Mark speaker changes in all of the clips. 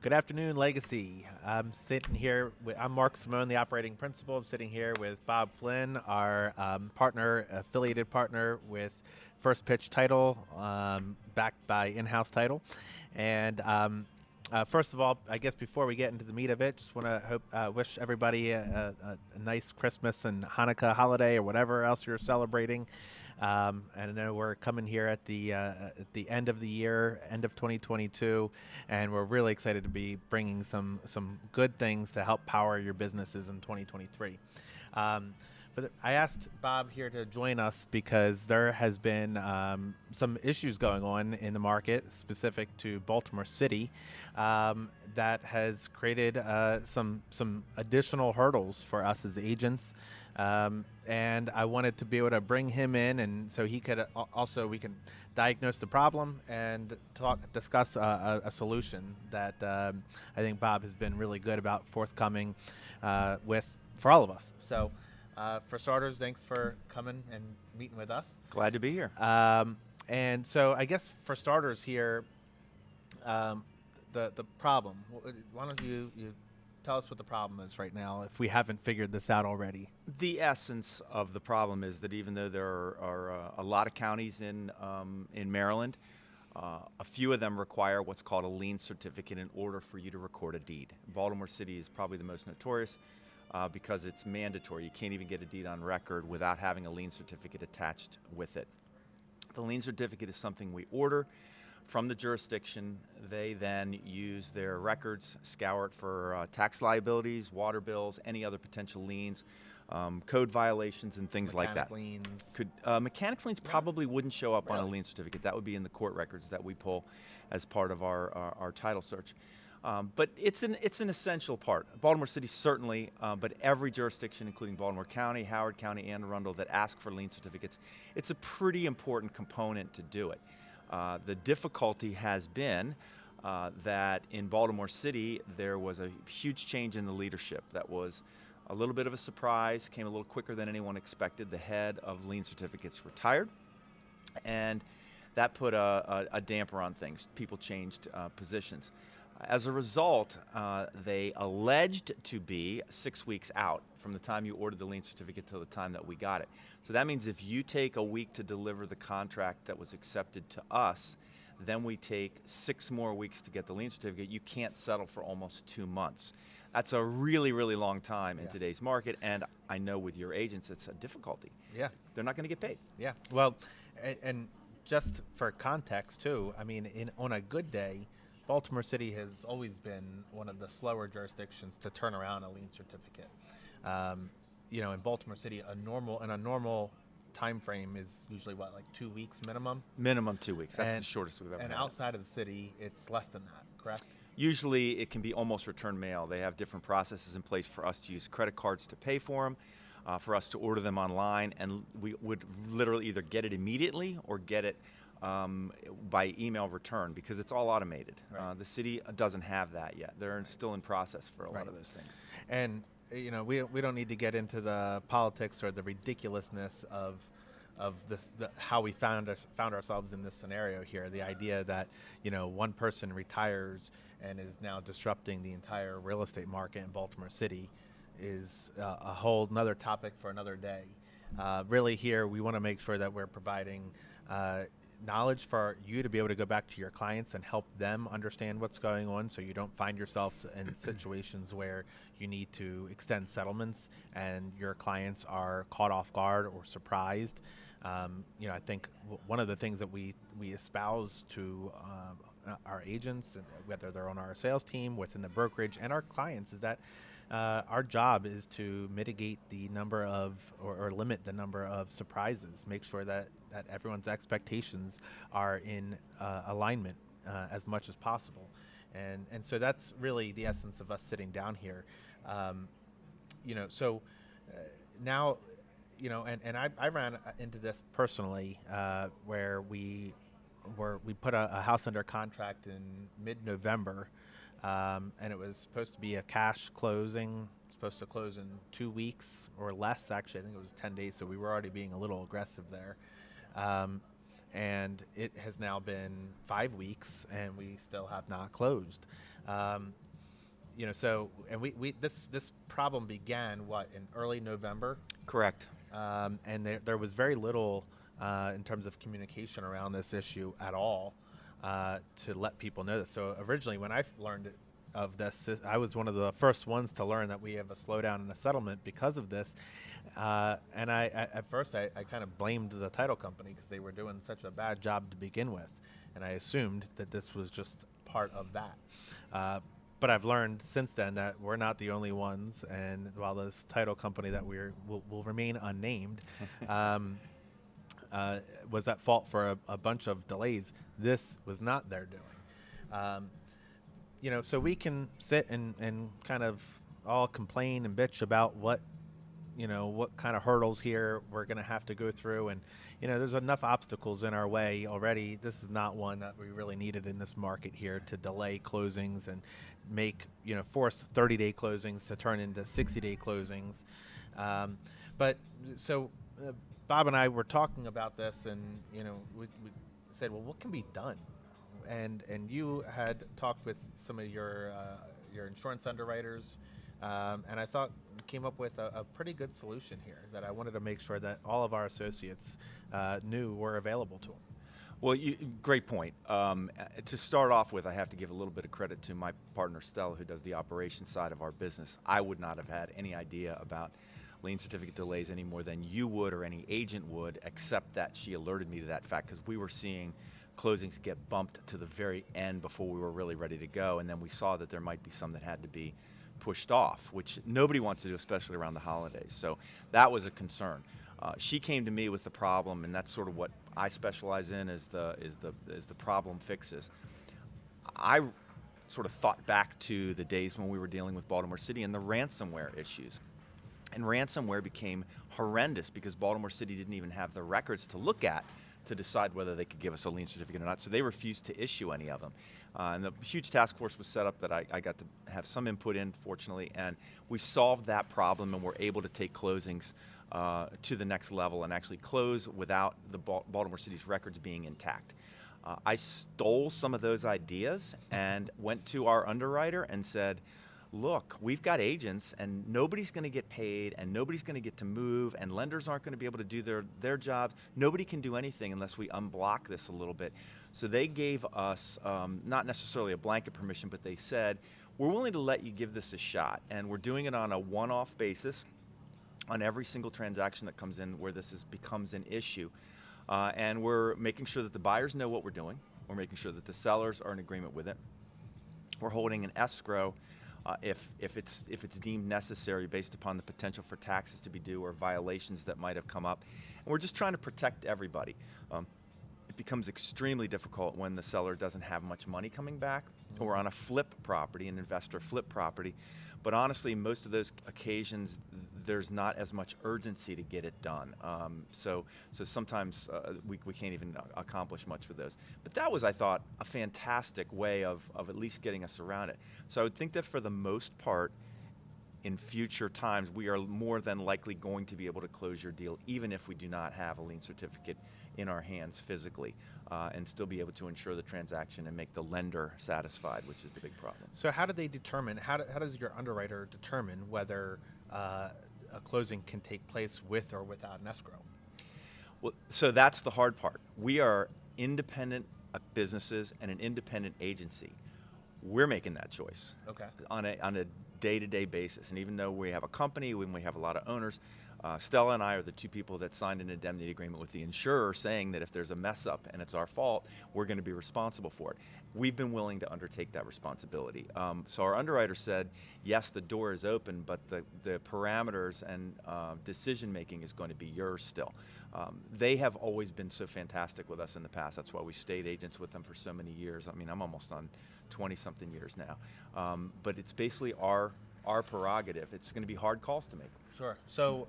Speaker 1: Good afternoon, Legacy. I'm Mark Simone, the operating principal. I'm sitting here with Bob Flynn, our affiliated partner with First Pitch Title, backed by In-House Title. And first of all, I guess before we get into the meat of it, just want to wish everybody a nice Christmas and Hanukkah holiday or whatever else you're celebrating. And I know we're coming here at the end of the year, end of 2022, and we're really excited to be bringing some good things to help power your businesses in 2023. But I asked Bob here to join us because there has been some issues going on in the market specific to Baltimore City that has created some additional hurdles for us as agents. And I wanted to be able to bring him in, and so he could we can diagnose the problem and discuss a solution that I think Bob has been really good about forthcoming with for all of us. So, for starters, thanks for coming and meeting with us.
Speaker 2: Glad to be here.
Speaker 1: And so, I guess for starters here, the problem. Why don't you tell us what the problem is right now, if we haven't figured this out already?
Speaker 2: The essence of the problem is that even though there are a lot of counties in Maryland, a few of them require what's called a lien certificate in order for you to record a deed. Baltimore City is probably the most notorious because it's mandatory. You can't even get a deed on record without having a lien certificate attached with it. The lien certificate is something we order from the jurisdiction. They then use their records, scour it for tax liabilities, water bills, any other potential liens, code violations, and things like that.
Speaker 1: Liens.
Speaker 2: Mechanics liens probably wouldn't show up on a lien certificate. That would be in the court records that we pull as part of our title search. But it's an essential part. Baltimore City certainly, but every jurisdiction, including Baltimore County, Howard County, and Arundel, that ask for lien certificates, it's a pretty important component to do it. The difficulty has been that in Baltimore City, there was a huge change in the leadership that was a little bit of a surprise, came a little quicker than anyone expected. The head of lien certificates retired, and that put a damper on things. People changed positions. As a result, they alleged to be 6 weeks out from the time you ordered the lien certificate till the time that we got it. So that means if you take a week to deliver the contract that was accepted to us, then we take 6 more weeks to get the lien certificate. You can't settle for almost 2 months. That's a really, really long time in today's market, and I know with your agents it's a difficulty.
Speaker 1: Yeah.
Speaker 2: They're not going to get paid.
Speaker 1: Yeah. Well, and just for context too, I mean, on a good day, Baltimore City has always been one of the slower jurisdictions to turn around a lien certificate. In Baltimore City, a normal time frame is usually like 2 weeks minimum.
Speaker 2: Minimum 2 weeks. That's the shortest we've ever had.
Speaker 1: And outside of the city, it's less than that, correct?
Speaker 2: Usually, it can be almost return mail. They have different processes in place for us to use credit cards to pay for them, for us to order them online, and we would literally either get it immediately or get it by email return, because it's all automated.
Speaker 1: Right.
Speaker 2: The city doesn't have that yet. They're still in process for a lot of those things.
Speaker 1: And we don't need to get into the politics or the ridiculousness of this, how we found ourselves in this scenario here. The idea that one person retires and is now disrupting the entire real estate market in Baltimore City is a whole another topic for another day. Really, here we want to make sure that we're providing knowledge for you to be able to go back to your clients and help them understand what's going on, so you don't find yourself in situations where you need to extend settlements and your clients are caught off guard or surprised. I think one of the things that we espouse to our agents, whether they're on our sales team, within the brokerage, and our clients, is that our job is to mitigate the number of, or limit the number of surprises, make sure that everyone's expectations are in alignment as much as possible. And so that's really the essence of us sitting down here. Now, and I ran into this personally, where we put a house under contract in mid-November, and it was supposed to be a cash closing, supposed to close in 2 weeks or less. Actually, I think it was 10 days, so we were already being a little aggressive there. And it has now been 5 weeks, and we still have not closed. Um, so and we this problem began in early November,
Speaker 2: Correct.
Speaker 1: and there was very little in terms of communication around this issue at all to let people know this. So originally, when I learned of this, I was one of the first ones to learn that we have a slowdown in a settlement because of this. And at first I kind of blamed the title company because they were doing such a bad job to begin with, and I assumed that this was just part of that. But I've learned since then that we're not the only ones, and while this title company that will remain unnamed was at fault for a bunch of delays, this was not their doing. So we can sit and kind of all complain and bitch about what kind of hurdles here we're going to have to go through, and there's enough obstacles in our way already. This is not one that we really needed in this market here to delay closings and make force 30-day closings to turn into 60-day closings. But so Bob and I were talking about this, and we said, well, what can be done? And you had talked with some of your insurance underwriters, and I thought came up with a pretty good solution here that I wanted to make sure that all of our associates knew were available to them.
Speaker 2: Well, great point. To start off with, I have to give a little bit of credit to my partner, Stella, who does the operations side of our business. I would not have had any idea about lien certificate delays any more than you would or any agent would, except that she alerted me to that fact, because we were seeing closings get bumped to the very end before we were really ready to go, and then we saw that there might be some that had to be pushed off, which nobody wants to do, especially around the holidays. So that was a concern. She came to me with the problem, and that's sort of what I specialize in, is the problem fixes. I sort of thought back to the days when we were dealing with Baltimore City and the ransomware issues. And ransomware became horrendous because Baltimore City didn't even have the records to look at to decide whether they could give us a lien certificate or not. So they refused to issue any of them. And a huge task force was set up that I got to have some input in, fortunately, and we solved that problem, and were able to take closings to the next level and actually close without the Baltimore City's records being intact. I stole some of those ideas and went to our underwriter and said, look, we've got agents, and nobody's going to get paid, and nobody's going to get to move, and lenders aren't going to be able to do their jobs. Nobody can do anything unless we unblock this a little bit. So they gave us not necessarily a blanket permission, but they said, we're willing to let you give this a shot, and we're doing it on a one-off basis on every single transaction that comes in where this becomes an issue. And we're making sure that the buyers know what we're doing. We're making sure that the sellers are in agreement with it. We're holding an escrow if it's deemed necessary based upon the potential for taxes to be due or violations that might have come up. And we're just trying to protect everybody. It becomes extremely difficult when the seller doesn't have much money coming back, or on a flip property, an investor flip property. But honestly, most of those occasions, there's not as much urgency to get it done. So sometimes we can't even accomplish much with those. But that was, I thought, a fantastic way of at least getting us around it. So I would think that for the most part, in future times, we are more than likely going to be able to close your deal, even if we do not have a lien certificate in our hands physically, and still be able to ensure the transaction and make the lender satisfied, which is the big problem.
Speaker 1: So how do they determine, how does your underwriter determine whether a closing can take place with or without an escrow?
Speaker 2: Well, so that's the hard part. We are independent businesses and an independent agency. We're making that choice on a day-to-day basis. And even though we have a company, when we have a lot of owners, Stella and I are the two people that signed an indemnity agreement with the insurer saying that if there's a mess up and it's our fault, we're going to be responsible for it. We've been willing to undertake that responsibility. So our underwriter said, yes, the door is open, but the parameters and decision making is going to be yours still. They have always been so fantastic with us in the past. That's why we stayed agents with them for so many years. I mean, I'm almost on 20-something years now. But it's basically our prerogative. It's going to be hard calls to make.
Speaker 1: Sure. So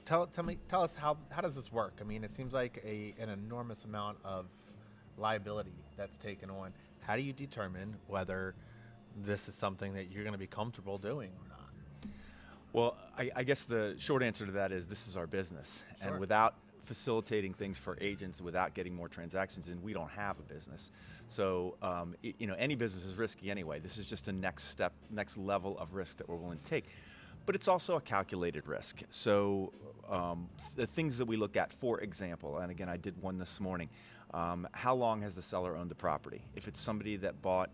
Speaker 1: tell us how does this work? I mean, it seems like an enormous amount of liability that's taken on. How do you determine whether this is something that you're going to be comfortable doing or not?
Speaker 2: Well, I guess the short answer to that is this is our business.
Speaker 1: Sure.
Speaker 2: And without facilitating things for agents without getting more transactions, and we don't have a business. So, any business is risky anyway. This is just a next step, next level of risk that we're willing to take. But it's also a calculated risk. So the things that we look at, for example, and again, I did one this morning, how long has the seller owned the property? If it's somebody that bought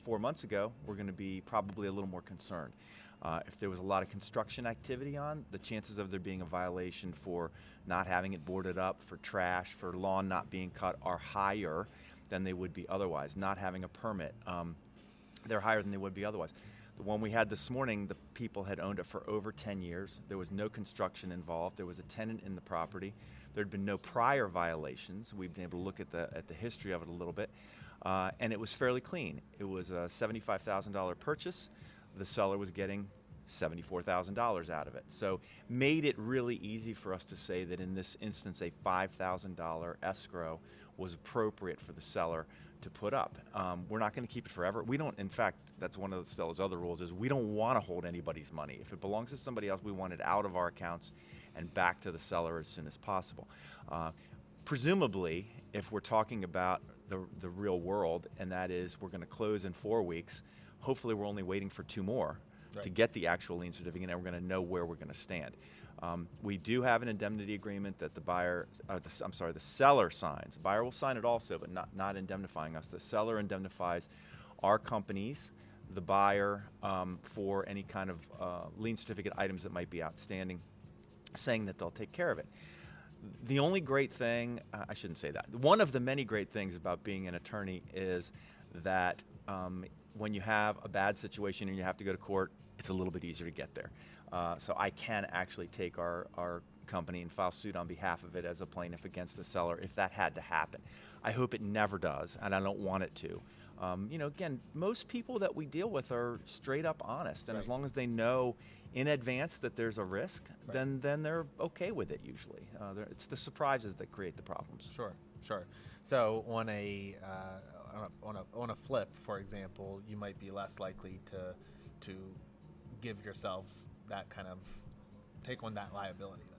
Speaker 2: 4 months ago, we're going to be probably a little more concerned. If there was a lot of construction activity on, the chances of there being a violation for not having it boarded up, for trash, for lawn not being cut are higher than they would be otherwise. Not having a permit, they're higher than they would be otherwise. The one we had this morning, the people had owned it for over 10 years. There was no construction involved. There was a tenant in the property. There had been no prior violations. We've been able to look at the history of it a little bit. And it was fairly clean. It was a $75,000 purchase. The seller was getting $74,000 out of it. So made it really easy for us to say that in this instance, a $5,000 escrow was appropriate for the seller to put up. We're not going to keep it forever. We don't, in fact, that's one of the seller's other rules, is we don't want to hold anybody's money. If it belongs to somebody else, we want it out of our accounts and back to the seller as soon as possible. Presumably, if we're talking about the real world, and that is we're going to close in 4 weeks, hopefully we're only waiting for 2 more to get the actual lien certificate, and we're going to know where we're going to stand. We do have an indemnity agreement that the seller signs. The buyer will sign it also, but not indemnifying us. The seller indemnifies our companies, the buyer, for any kind of lien certificate items that might be outstanding, saying that they'll take care of it. The only great thing, I shouldn't say that. One of the many great things about being an attorney is that when you have a bad situation and you have to go to court, it's a little bit easier to get there. So I can actually take our company and file suit on behalf of it as a plaintiff against the seller if that had to happen. I hope it never does, and I don't want it to. Again, most people that we deal with are straight up honest, and as long as they know in advance that there's a risk, then they're okay with it usually. It's the surprises that create the problems.
Speaker 1: Sure. So on a flip, for example, you might be less likely to give yourselves that kind of take on that liability then.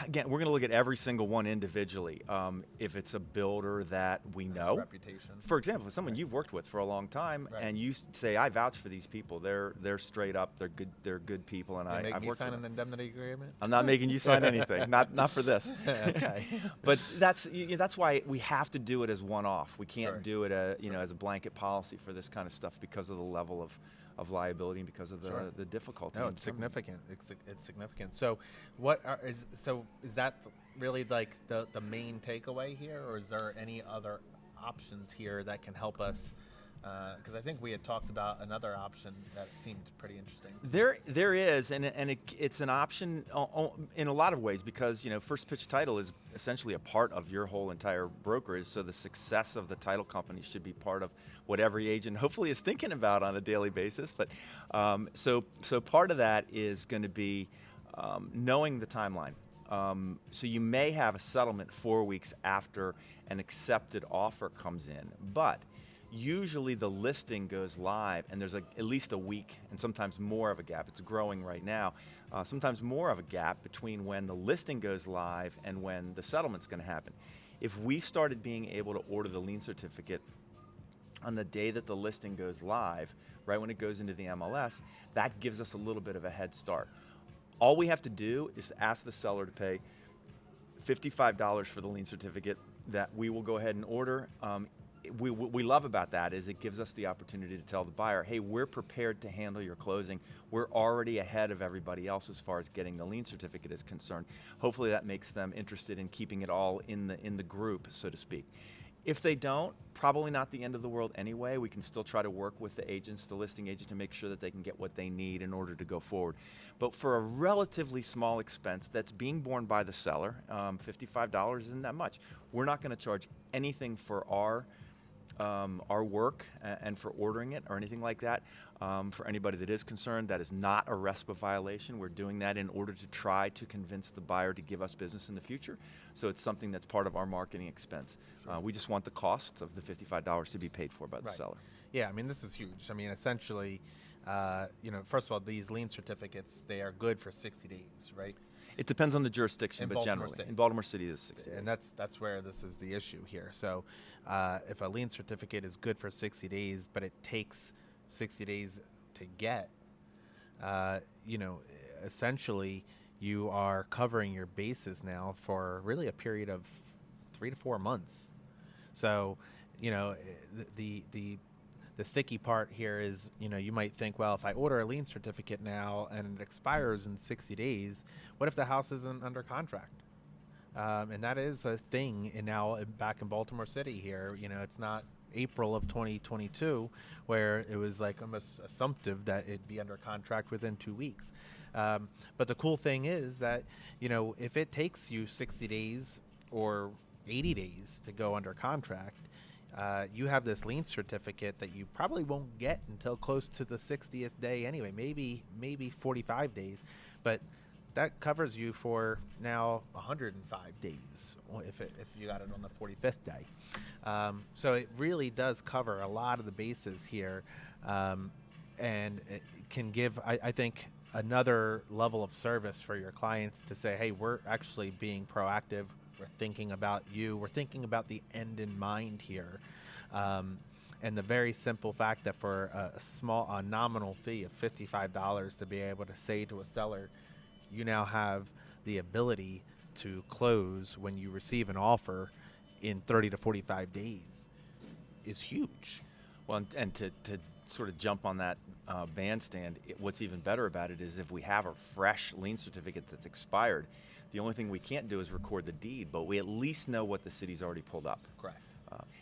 Speaker 2: Again, we're going to look at every single one individually. If it's a builder that we know,
Speaker 1: reputation.
Speaker 2: For example, someone you've worked with for a long time, and you say, "I vouch for these people. They're straight up. They're good people." And I've worked
Speaker 1: sign
Speaker 2: with
Speaker 1: an indemnity agreement.
Speaker 2: I'm not making you sign anything. Not for this.
Speaker 1: Okay.
Speaker 2: But that's why we have to do it as one-off. We can't do it as a blanket policy for this kind of stuff because of the level of liability and because of the difficulty.
Speaker 1: No, it's significant. It's significant. So, is that really like the main takeaway here, or is there any other options here that can help us? Because I think we had talked about another option that seemed pretty interesting.
Speaker 2: There is, and it's an option in a lot of ways because first pitch title is essentially a part of your whole entire brokerage. So the success of the title company should be part of what every agent hopefully is thinking about on a daily basis. But so part of that is going to be knowing the timeline. So you may have a settlement 4 weeks after an accepted offer comes in, but usually the listing goes live and there's at least a week and sometimes more of a gap. It's growing right now. Sometimes more of a gap between when the listing goes live and when the settlement's going to happen. If we started being able to order the lien certificate on the day that the listing goes live, right when it goes into the MLS, that gives us a little bit of a head start. All we have to do is ask the seller to pay $55 for the lien certificate that we will go ahead and order. What we love about that is it gives us the opportunity to tell the buyer, hey, we're prepared to handle your closing. We're already ahead of everybody else as far as getting the lien certificate is concerned. Hopefully that makes them interested in keeping it all in the group, so to speak. If they don't, probably not the end of the world anyway. We can still try to work with the agents, the listing agent, to make sure that they can get what they need in order to go forward. But for a relatively small expense that's being borne by the seller, $55 isn't that much. We're not going to charge anything for our work and for ordering it or anything like that. For anybody that is concerned, that is not a RESPA violation. We're doing that in order to try to convince the buyer to give us business in the future. So it's something that's part of our marketing expense. Sure. We just want the cost of the $55 to be paid for by the seller.
Speaker 1: Yeah, I mean, this is huge. I mean, essentially, first of all, these lien certificates, they are good for 60 days, right?
Speaker 2: It depends on the jurisdiction,
Speaker 1: In
Speaker 2: but
Speaker 1: Baltimore
Speaker 2: generally.
Speaker 1: City.
Speaker 2: In Baltimore City, it is 60 days.
Speaker 1: And that's where this is the issue here. So if a lien certificate is good for 60 days, but it takes 60 days to get, you know, essentially you are covering your bases now for really a period of 3 to 4 months. So, you know, the sticky part here is, you know, you might think, well, if I order a lien certificate now and it expires in 60 days, what if the house isn't under contract? And that is a thing back in Baltimore City here. You know, it's not April of 2022 where it was like almost assumptive that it'd be under contract within 2 weeks. But the cool thing is that, you know, if it takes you 60 days or 80 days to go under contract, you have this lien certificate that you probably won't get until close to the 60th day anyway, maybe 45 days, but that covers you for now 105 days if you got it on the 45th day. So it really does cover a lot of the bases here, and it can give, I think, another level of service for your clients to say, hey, we're actually being proactive. We're thinking about you. We're thinking about the end in mind here. And the very simple fact that for a nominal fee of $55 to be able to say to a seller, you now have the ability to close when you receive an offer in 30 to 45 days is huge.
Speaker 2: Well, and to sort of jump on that bandstand, what's even better about it is if we have a fresh lien certificate that's expired, the only thing we can't do is record the deed, but we at least know what the city's already pulled up.
Speaker 1: Correct.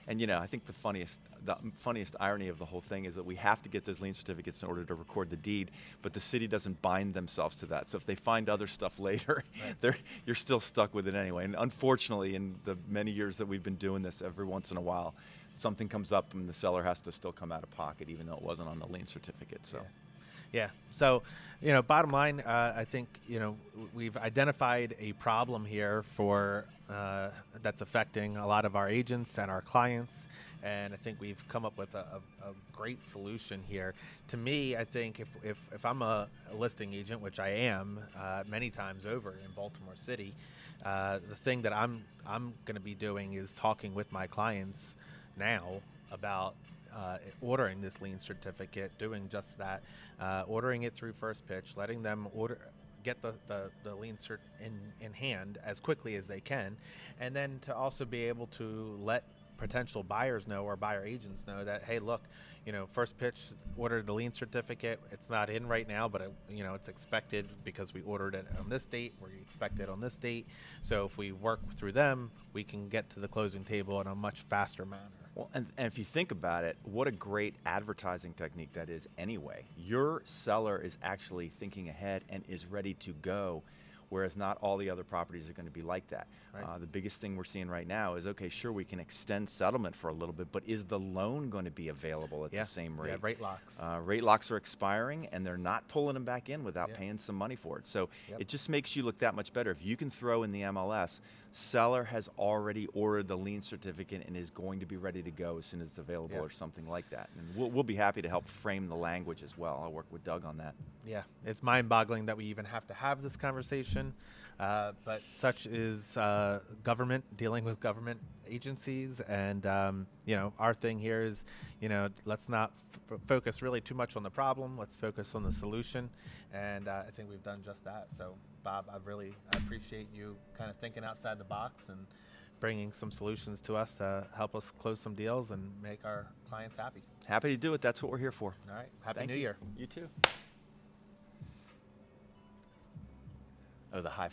Speaker 2: And you know, I think the funniest irony of the whole thing is that we have to get those lien certificates in order to record the deed, but the city doesn't bind themselves to that. So if they find other stuff later, right, you're still stuck with it anyway. And unfortunately, in the many years that we've been doing this, every once in a while, something comes up and the seller has to still come out of pocket, even though it wasn't on the lien certificate. So.
Speaker 1: Yeah. So, you know, bottom line, I think, you know, we've identified a problem here that's affecting a lot of our agents and our clients. And I think we've come up with a great solution here. To me, I think if I'm a listing agent, which I am many times over in Baltimore City, the thing that I'm going to be doing is talking with my clients now about ordering this lien certificate, doing just that, ordering it through First Pitch, letting them get the lien cert in hand as quickly as they can, and then to also be able to let potential buyers know, or buyer agents know, that, hey, look, you know, First Pitch ordered the lien certificate. It's not in right now, but you know, it's expected because we ordered it on this date. We expect it on this date. So if we work through them, we can get to the closing table in a much faster manner.
Speaker 2: Well, and if you think about it, what a great advertising technique that is anyway. Your seller is actually thinking ahead and is ready to go, whereas not all the other properties are going to be like that. Right. The biggest thing we're seeing right now is, okay, sure, we can extend settlement for a little bit, but is the loan going to be available at the same rate?
Speaker 1: Yeah, rate locks.
Speaker 2: Rate locks are expiring, and they're not pulling them back in without paying some money for it. So it just makes you look that much better. If you can throw in the MLS, seller has already ordered the lien certificate and is going to be ready to go as soon as it's available, or something like that. And we'll be happy to help frame the language as well. I'll work with Doug on that. Yeah,
Speaker 1: it's mind-boggling that we even have to have this conversation, but such is government, dealing with government agencies, and you know, our thing here is, you know, let's not focus really too much on the problem. Let's focus on the solution, and I think we've done just that. So, Bob, I appreciate you kind of thinking outside the box and bringing some solutions to us to help us close some deals and make our clients happy.
Speaker 2: Happy to do it. That's what we're here for.
Speaker 1: All right. Happy New Year.
Speaker 2: You too. Oh, the high